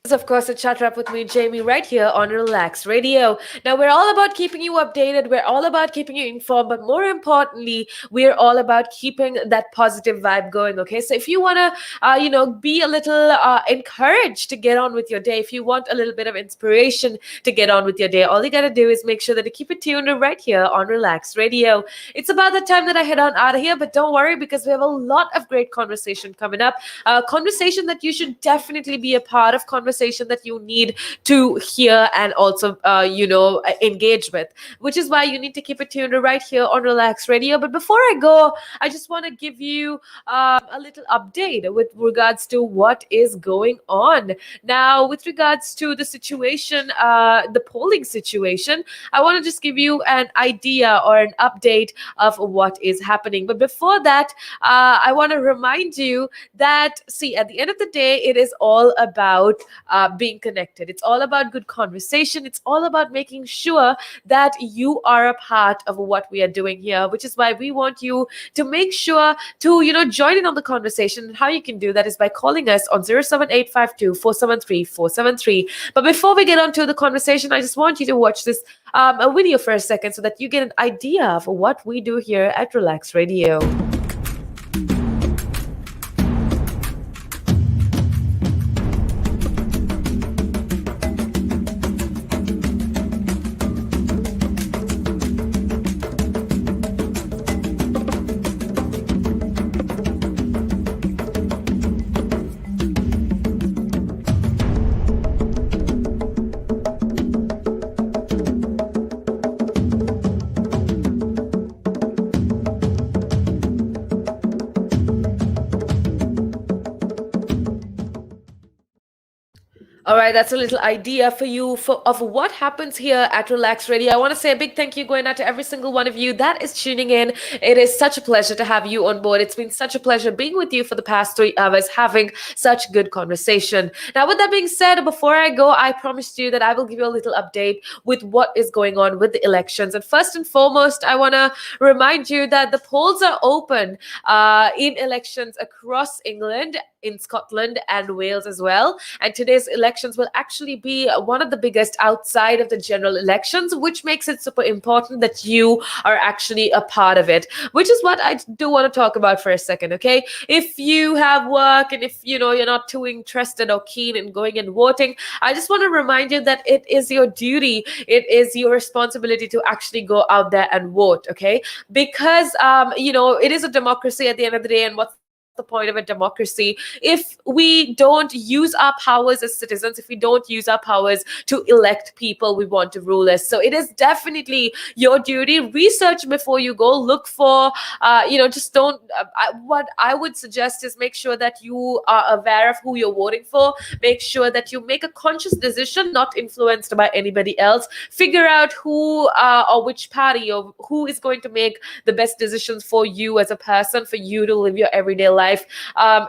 Of course, a chat wrap with me, Jamie, right here on Relax Radio. Now, we're all about keeping you updated. We're all about keeping you informed, but more importantly, we're all about keeping that positive vibe going. Okay, so if you want to, be a little encouraged to get on with your day, if you want a little bit of inspiration to get on with your day, all you got to do is make sure that you keep it tuned right here on Relax Radio. It's about the time that I head on out of here, but don't worry because we have a lot of great conversation coming up. Conversation that you should definitely be a part of, conversation that you need to hear and also, engage with, which is why you need to keep it tuned right here on Relax Radio. But before I go, I just want to give you a little update with regards to what is going on. Now, with regards to the situation, the polling situation, I want to just give you an idea or an update of what is happening. But before that, I want to remind you that, see, at the end of the day, it is all about being connected. It's all about good conversation. It's all about making sure that you are a part of what we are doing here, which is why we want you to make sure to, join in on the conversation. And how you can do that is by calling us on 07852 473 473. But before we get on to the conversation, I just want you to watch this a video for a second so that you get an idea of what we do here at Relax Radio. All right, that's a little idea for you of what happens here at Relax Radio. I want to say a big thank you going out to every single one of you that is tuning in. It is such a pleasure to have you on board. It's been such a pleasure being with you for the past 3 hours, having such good conversation. Now, with that being said, before I go, I promised you that I will give you a little update with what is going on with the elections. And first and foremost, I want to remind you that the polls are open in elections across England, in Scotland and Wales as well. And today's elections will actually be one of the biggest outside of the general elections, which makes it super important that you are actually a part of it, which is what I do want to talk about for a second, okay? If you have work and if, you're not too interested or keen in going and voting, I just want to remind you that it is your duty, it is your responsibility to actually go out there and vote, okay? Because, it is a democracy at the end of the day, and what's the point of a democracy if we don't use our powers as citizens, if we don't use our powers to elect people we want to rule us? So it is definitely your duty. Research before you go. Look for, just don't. What I would suggest is make sure that you are aware of who you're voting for. Make sure that you make a conscious decision, not influenced by anybody else. Figure out who or which party or who is going to make the best decisions for you as a person, for you to live your everyday life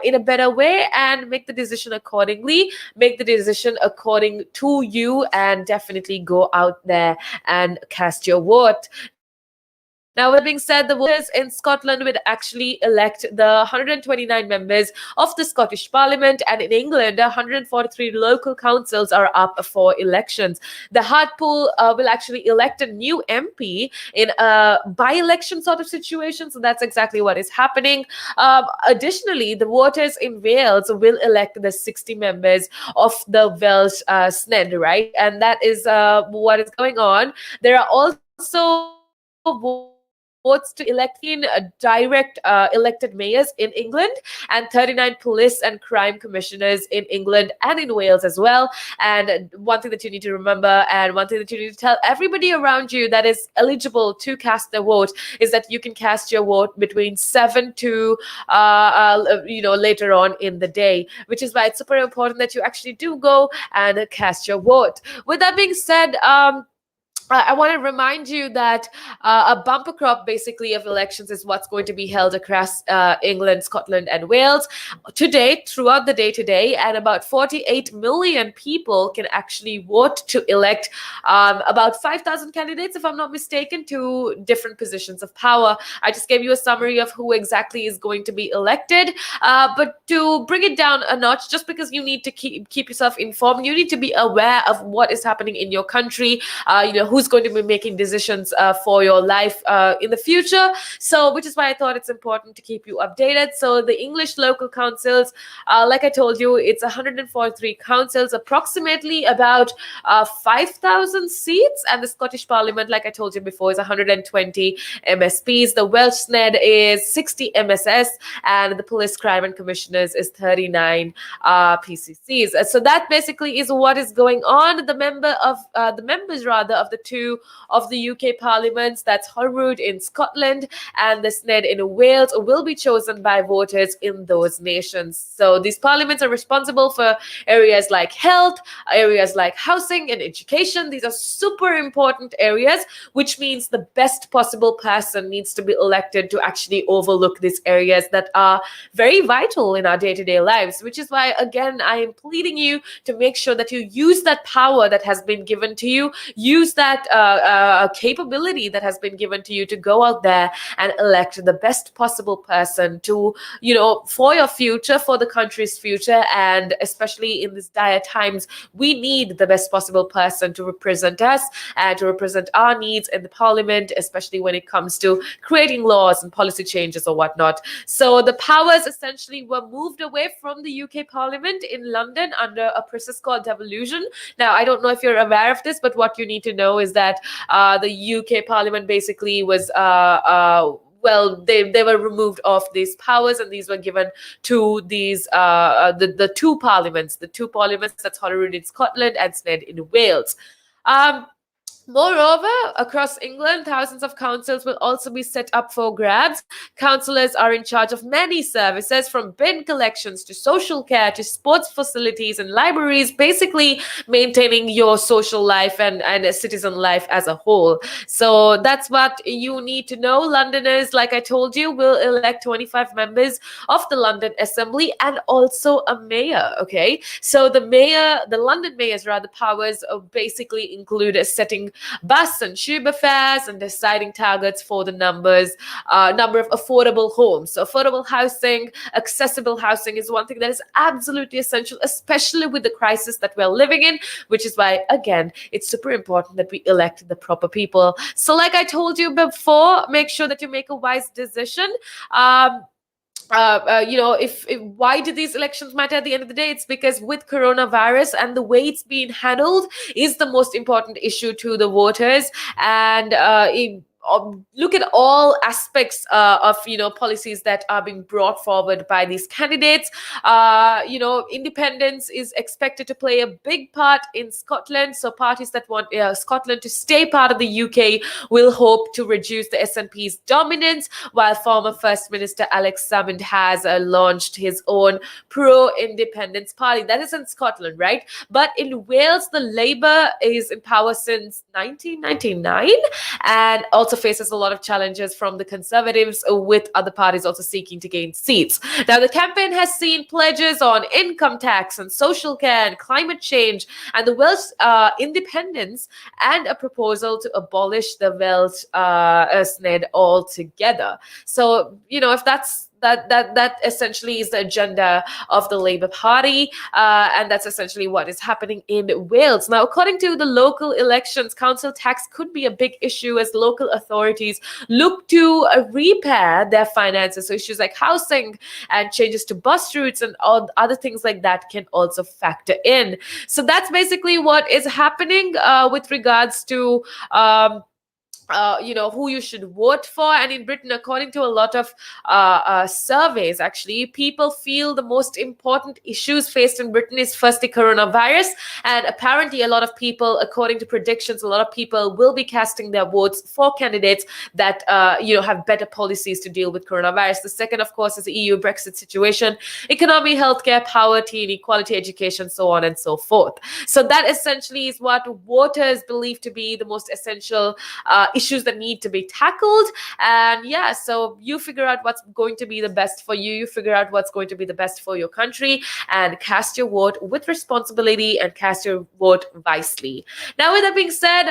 in a better way, and make the decision accordingly. Make the decision according to you, and definitely go out there and cast your vote. Now, with that being said, the voters in Scotland would actually elect the 129 members of the Scottish Parliament, and in England, 143 local councils are up for elections. The Hartlepool will actually elect a new MP in a by-election sort of situation, so that's exactly what is happening. Additionally, the voters in Wales will elect the 60 members of the Welsh Senedd, right? And that is what is going on. There are also votes to elect 15 direct elected mayors in England, and 39 police and crime commissioners in England and in Wales as well. And one thing that you need to remember, and one thing that you need to tell everybody around you that is eligible to cast their vote, is that you can cast your vote between 7 to later on in the day, which is why it's super important that you actually do go and cast your vote. With that being said, I want to remind you that a bumper crop basically of elections is what's going to be held across England, Scotland, and Wales today, throughout the day today, and about 48 million people can actually vote to elect about 5,000 candidates, if I'm not mistaken, to different positions of power. I just gave you a summary of who exactly is going to be elected, but to bring it down a notch, just because you need to keep yourself informed, you need to be aware of what is happening in your country. Who's going to be making decisions for your life in the future. So, which is why I thought it's important to keep you updated. So, the English local councils, like I told you, it's 143 councils, approximately about 5,000 seats, and the Scottish Parliament, like I told you before, is 120 MSPs. The Welsh SNED is 60 MSS, and the Police Crime and Commissioners is 39 PCCs. So that basically is what is going on. The members rather of the two of the UK parliaments, that's Holyrood in Scotland and the SNED in Wales, will be chosen by voters in those nations. So these parliaments are responsible for areas like health, areas like housing and education. These are super important areas, which means the best possible person needs to be elected to actually overlook these areas that are very vital in our day-to-day lives, which is why, again, I am pleading you to make sure that you use that power that has been given to you, use that capability that has been given to you to go out there and elect the best possible person to, for your future, for the country's future. And especially in these dire times, we need the best possible person to represent us and to represent our needs in the parliament, especially when it comes to creating laws and policy changes or whatnot. So the powers essentially were moved away from the UK Parliament in London under a process called devolution. Now, I don't know if you're aware of this, but what you need to know is that the UK Parliament basically was they were removed of these powers, and these were given to these the two parliaments, that's Holyrood in Scotland and SNED in Wales. Um, Moreover, across England, thousands of councils will also be set up for grabs. Councillors are in charge of many services, from bin collections to social care to sports facilities and libraries, basically maintaining your social life and a citizen life as a whole. So that's what you need to know. Londoners, like I told you, will elect 25 members of the London Assembly and also a mayor. Okay, so the London mayor's rather powers basically include setting bus and tube fares and deciding targets for the number of affordable homes. So affordable housing, accessible housing is one thing that is absolutely essential, especially with the crisis that we're living in, which is why, again, it's super important that we elect the proper people. So like I told you before, make sure that you make a wise decision. If why do these elections matter at the end of the day? It's because with coronavirus and the way it's being handled is the most important issue to the voters. And look at all aspects of policies that are being brought forward by these candidates. Independence is expected to play a big part in Scotland. So parties that want Scotland to stay part of the UK will hope to reduce the SNP's dominance, while former First Minister Alex Salmond has launched his own pro-independence party. That is in Scotland, right? But in Wales, the Labour is in power since 1999 and also faces a lot of challenges from the Conservatives, with other parties also seeking to gain seats. Now, the campaign has seen pledges on income tax and social care and climate change and the Welsh independence, and a proposal to abolish the Welsh SNED altogether. So, if that essentially is the agenda of the Labour Party, and that's essentially what is happening in Wales. Now, according to the local elections, council tax could be a big issue as local authorities look to repair their finances. So issues like housing and changes to bus routes and all other things like that can also factor in. So that's basically what is happening with regards to who you should vote for. And in Britain, according to a lot of surveys, actually, people feel the most important issues faced in Britain is firstly coronavirus. And apparently, a lot of people, according to predictions, a lot of people will be casting their votes for candidates that have better policies to deal with coronavirus. The second, of course, is the EU Brexit situation, economy, healthcare, poverty, inequality, education, so on and so forth. So that essentially is what voters believe to be the most essential issues that need to be tackled. And yeah, so you figure out what's going to be the best for you. You figure out what's going to be the best for your country, and cast your vote with responsibility and cast your vote wisely. Now, with that being said,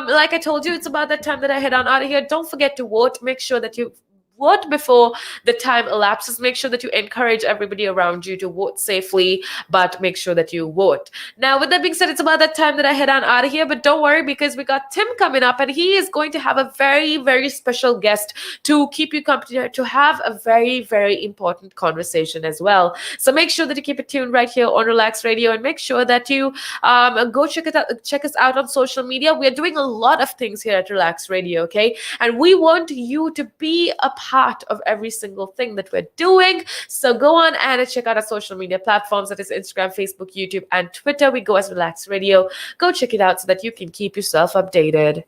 like I told you, it's about that time that I head on out of here. Don't forget to vote. Make sure that you vote before the time elapses. Make sure that you encourage everybody around you to vote safely, but make sure that you vote. Now, with that being said, it's about that time that I head on out of here, but don't worry, because we got Tim coming up, and he is going to have a very, very special guest to keep you company, to have a very, very important conversation as well. So make sure that you keep it tuned right here on Relax Radio, and make sure that you go check us out on social media. We are doing a lot of things here at Relax Radio, okay? And we want you to be a part of every single thing that we're doing. So go on and check out our social media platforms. That is Instagram, Facebook, YouTube, and Twitter. We go as Relax Radio. Go check it out so that you can keep yourself updated.